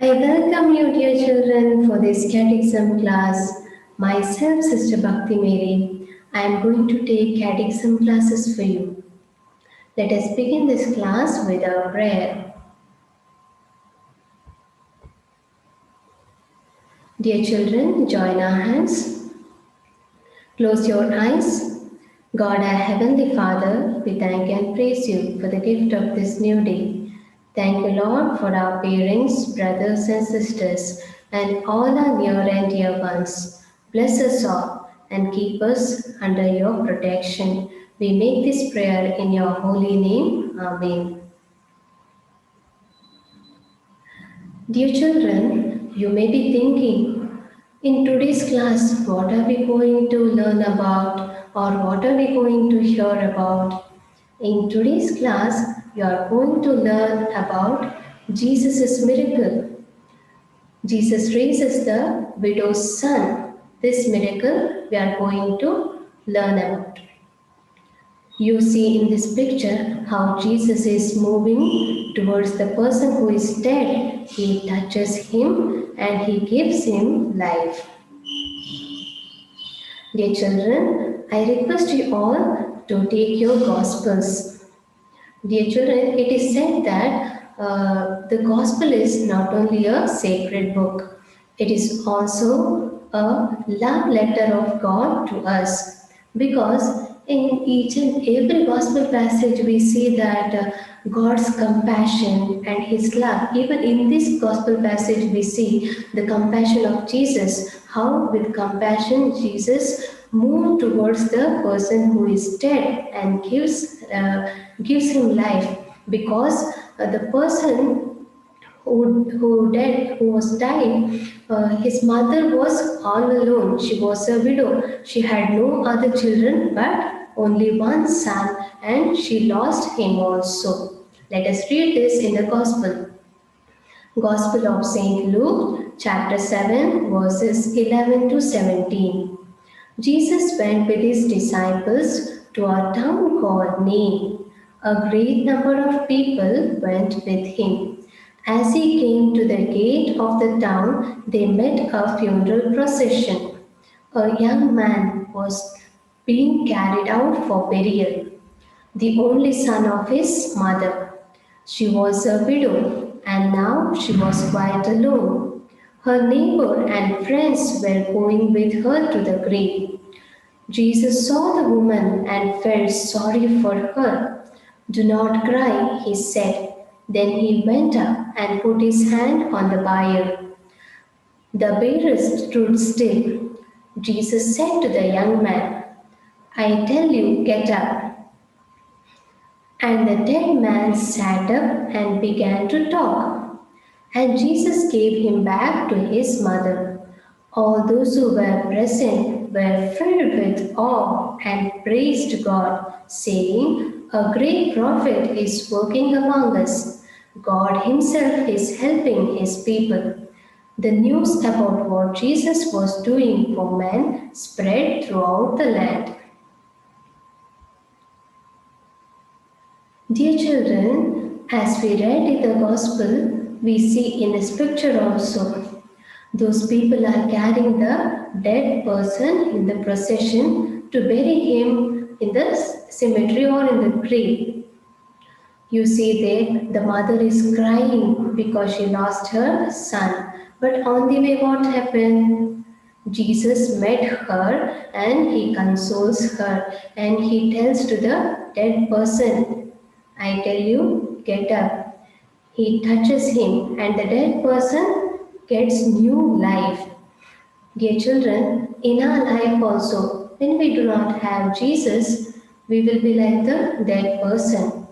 I welcome you, dear children, for this Catechism class. Myself, Sister Bhakti Mary, I am going to take Catechism classes for you. Let us begin this class with our prayer. Dear children, join our hands. Close your eyes. God, our Heavenly Father, we thank and praise you for the gift of this new day. Thank you, Lord, for our parents, brothers, and sisters, and all our near and dear ones. Bless us all and keep us under your protection. We make this prayer in your holy name. Amen. Dear children, you may be thinking, in today's class, what are we going to learn about or what are we going to hear about? In today's class, you are going to learn about Jesus' miracle. Jesus raises the widow's son. This miracle we are going to learn about. You see in this picture how Jesus is moving towards the person who is dead. He touches him and he gives him life. Dear children, I request you all to take your Gospels. Dear children, it is said that the Gospel is not only a sacred book, it is also a love letter of God to us. Because in each and every Gospel passage, we see that God's compassion and His love. Even in this Gospel passage, we see the compassion of Jesus. How, with compassion, Jesus moved towards the person who is dead and gives him life, because the person who was dying, his mother was all alone. She was a widow. She had no other children but only one son, and she lost him also. Let us read this in the Gospel. Gospel of St. Luke, chapter 7, verses 11 to 17. Jesus went with his disciples to a town called Nain. A great number of people went with him. As he came to the gate of the town, they met a funeral procession. A young man was being carried out for burial, the only son of his mother. She was a widow, and now she was quite alone. Her neighbor and friends were going with her to the grave. Jesus saw the woman and felt sorry for her. Do not cry, he said. Then he went up and put his hand on the bier. The bearer stood still. Jesus said to the young man, I tell you, get up. And the dead man sat up and began to talk. And Jesus gave him back to his mother. All those who were present were filled with awe and praised God, saying, a great prophet is working among us. God Himself is helping His people. The news about what Jesus was doing for men spread throughout the land. Dear children, as we read in the Gospel, we see in this picture also, those people are carrying the dead person in the procession to bury him in the cemetery or in the grave. You see there, the mother is crying because she lost her son. But on the way, what happened? Jesus met her and he consoles her and he tells to the dead person, I tell you, get up. He touches him and the dead person gets new life. Dear children, in our life also, when we do not have Jesus, we will be like the dead person.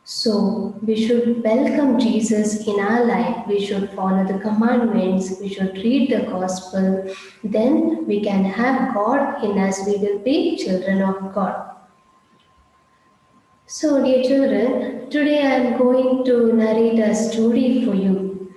So, we should welcome Jesus in our life. We should follow the commandments. We should read the gospel. Then we can have God in us. We will be children of God. So, dear children, today I am going to narrate a story for you.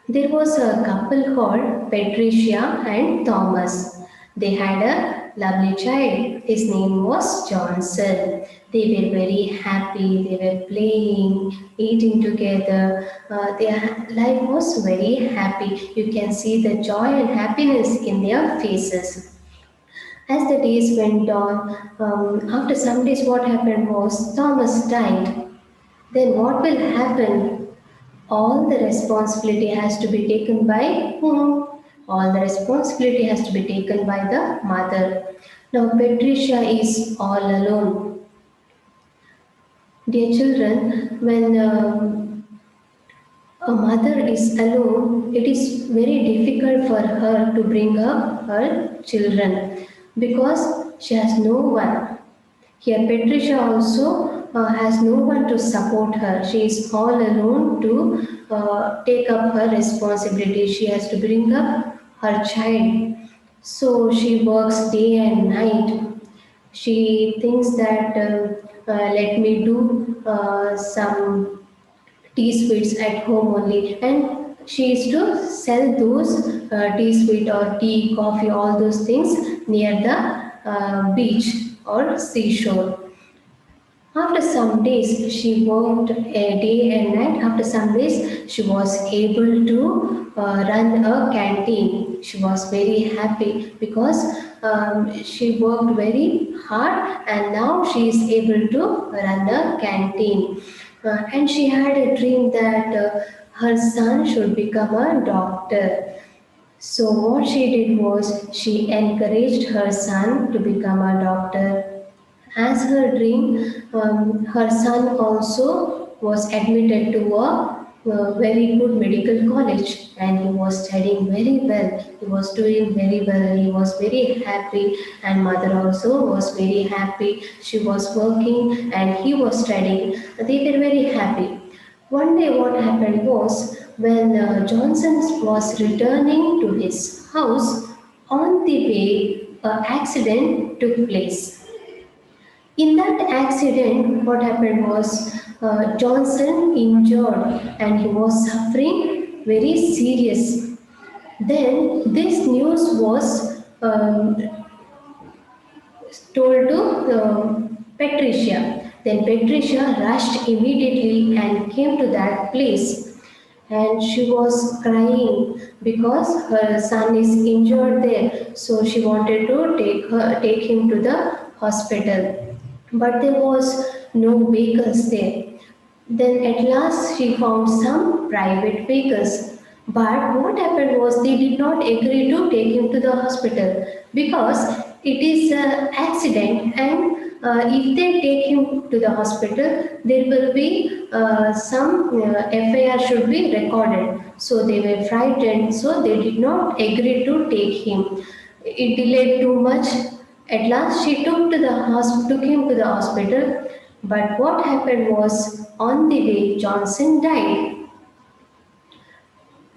There was a couple called Patricia and Thomas. They had a lovely child. His name was Johnson. They were very happy. They were playing, eating together. Their life was very happy. You can see the joy and happiness in their faces. As the days went on, after some days, what happened was Thomas died. Then what will happen? All the responsibility has to be taken by whom? All the responsibility has to be taken by the mother. Now Patricia is all alone. Dear children, when a mother is alone, it is very difficult for her to bring up her children because she has no one. Here, Patricia also has no one to support her. She is all alone to take up her responsibility. She has to bring up her child. So she works day and night. She thinks that let me do some tea sweets at home only, and she used to sell those tea sweet or tea, coffee, all those things near the beach or seashore. After some days, she worked a day and night. After some days, she was able to run a canteen. She was very happy because she worked very hard and now she is able to run a canteen. And she had a dream that her son should become a doctor. So, what she did was she encouraged her son to become a doctor. As her dream, her son also was admitted to a very good medical college and he was studying very well. He was doing very well. He was very happy, and mother also was very happy. She was working and he was studying. They were very happy. One day, what happened was when Johnson was returning to his house, on the way, an accident took place. In that accident, what happened was Johnson injured and he was suffering very serious. Then this news was told to Patricia. Then Patricia rushed immediately and came to that place. And she was crying because her son is injured there. So she wanted to take him to the hospital. But there was no vehicles there. Then at last she found some private vehicles. But what happened was they did not agree to take him to the hospital because it is an accident, and if they take him to the hospital, there will be some FIR should be recorded. So they were frightened, so they did not agree to take him. It delayed too much. At last, she took him to the hospital. But what happened was, on the way, Johnson died.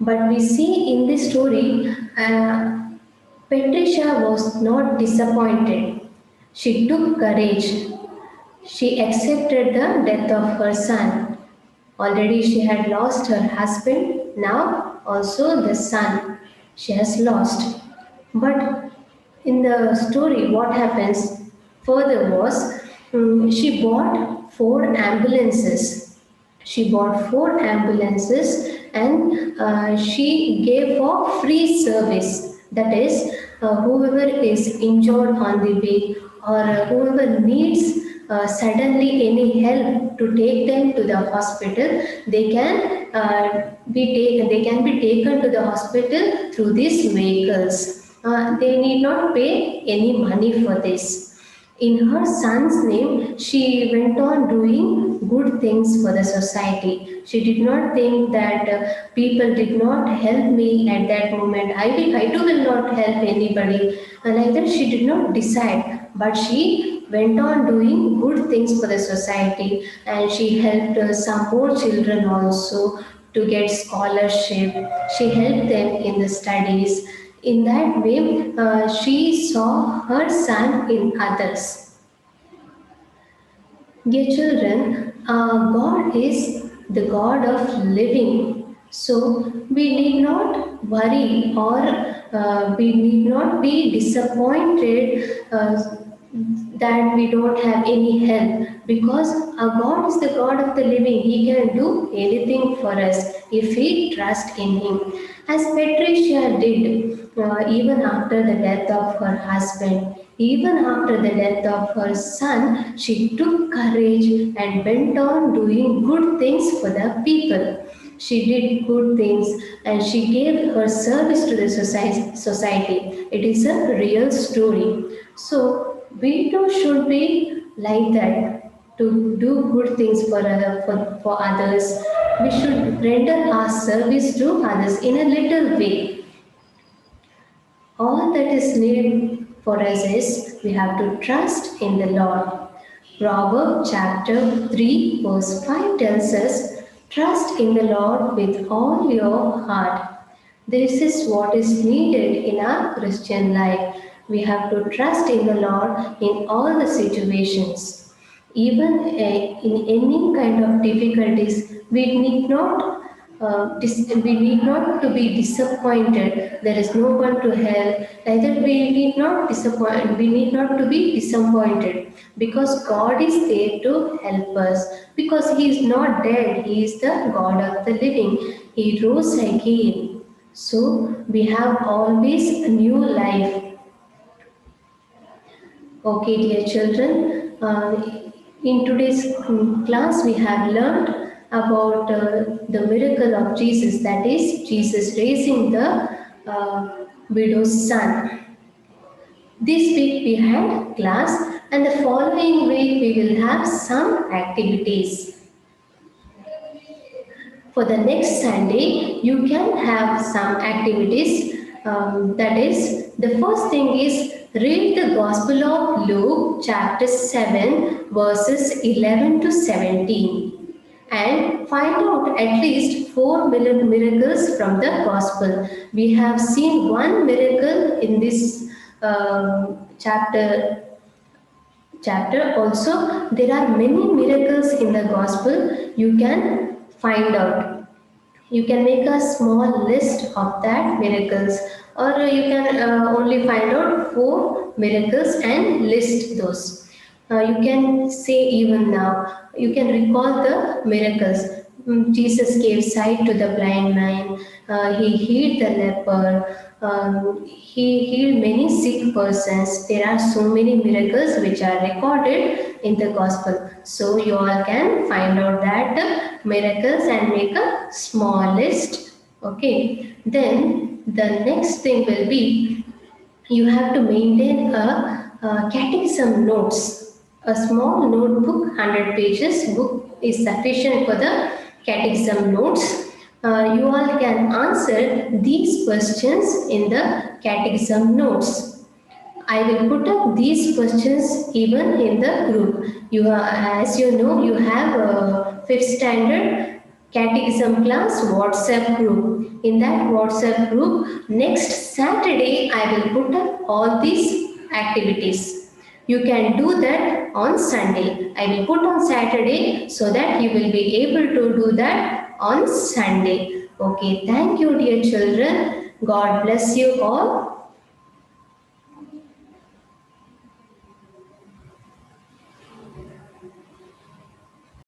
But we see in this story, Patricia was not disappointed. She took courage. She accepted the death of her son. Already she had lost her husband, now also the son she has lost. But in the story, what happens further was she bought four ambulances. She bought four ambulances and she gave for free service. That is, whoever is injured on the way or whoever needs suddenly any help to take them to the hospital, they can they can be taken to the hospital through these vehicles. They need not pay any money for this. In her son's name, she went on doing good things for the society. She did not think that people did not help me at that moment. I too will not help anybody. Like that, she did not decide, but she went on doing good things for the society, and she helped some more children also to get scholarship. She helped them in the studies. In that way, she saw her son in others. Dear children, God is the God of living. So we need not worry or we need not be disappointed that we don't have any help, because our God is the God of the living. He can do anything for us if we trust in Him. As Patricia did, even after the death of her husband, even after the death of her son, she took courage and went on doing good things for the people. She did good things and she gave her service to the society. It is a real story. So we too should be like that, to do good things for others. We should render our service to others in a little way. All that is needed for us is we have to trust in the Lord. Proverbs chapter 3 verse 5 tells us, trust in the Lord with all your heart. This is what is needed in our Christian life. We have to trust in the Lord in all the situations. Even in any kind of difficulties, we need not to be disappointed. There is no one to help. Neither we need not to be disappointed, because God is there to help us. Because He is not dead, He is the God of the living. He rose again. So we have always a new life. Okay, dear children, in today's class we have learned about the miracle of Jesus, that is, Jesus raising the widow's son. This week we had class, and the following week we will have some activities. For the next Sunday, you can have some activities. That is, the first thing is read the Gospel of Luke, chapter 7, verses 11 to 17, and find out at least four miracles from the Gospel. We have seen one miracle in this chapter. Also, there are many miracles in the Gospel. You can find out. You can make a small list of that miracles, or you can only find out four miracles and list those. You can say even now, you can recall the miracles. Jesus gave sight to the blind man, he healed the leper, he healed many sick persons. There are so many miracles which are recorded in the gospel. So you all can find out that miracles and make a small list. Okay. Then the next thing will be, you have to maintain a catechism notes. A small notebook, 100 pages book is sufficient for the catechism notes. You all can answer these questions in the catechism notes. I will put up these questions even in the group. As you know, you have a fifth standard catechism class WhatsApp group. In that WhatsApp group, next Saturday, I will put up all these activities. You can do that on Sunday. I will put on Saturday so that you will be able to do that on Sunday. Okay, thank you, dear children. God bless you all.